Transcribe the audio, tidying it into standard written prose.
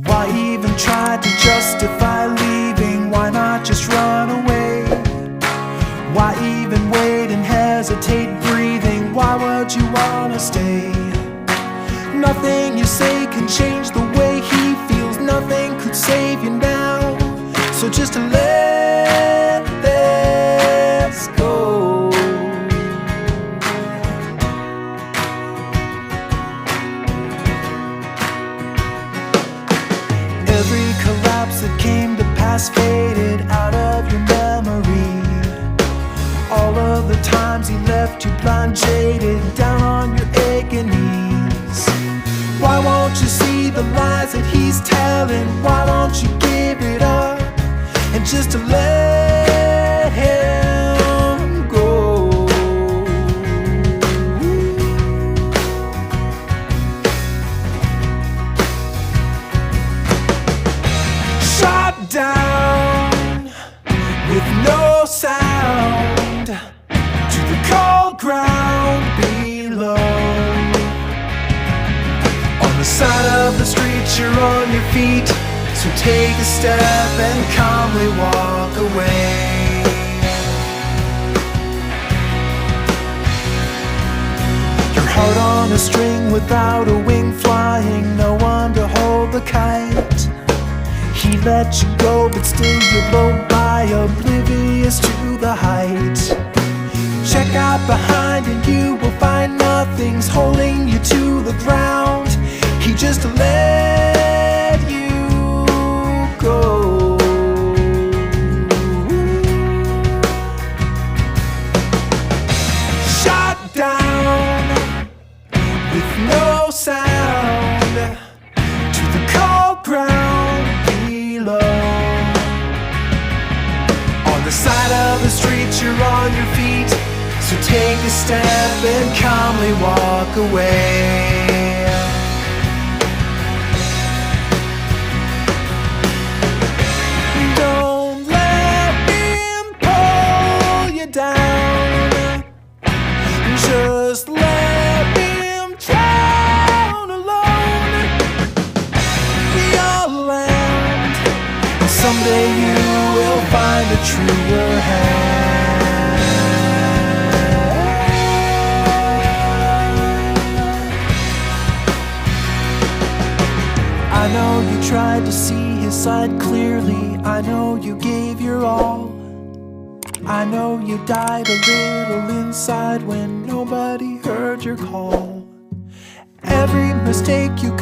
Why even try to justify leaving? Why not just run away? Why even wait and hesitate breathing? Why would you wanna stay? Nothing you say can change the way he feels. Nothing could save you now. So just let this go. Every collapse that came to pass faded out of your memory. All of the times he left you blind, jaded, down on your aching knees. Why won't you see the lies that he's telling? Why don't you give it up and just to let him go? Shot down with no sound to the cold ground below. On the side of the street, you're on your feet, so take a step and calmly walk away. Your heart on a string without a wing flying, no one to hold the kite. He let you go, but still you blow by, oblivious to the height. Check out behind and you will find nothing's holding you to the ground. He just let you go. Shot down with no sound to the cold ground below. On the side of the street, you're on your feet, so take a step and calmly walk away. Don't let him pull you down. Just let him drown alone. We all land, and someday you will find a truer hand. I know you tried to see his side clearly. I know you gave your all. I know you died a little inside when nobody heard your call. Every mistake you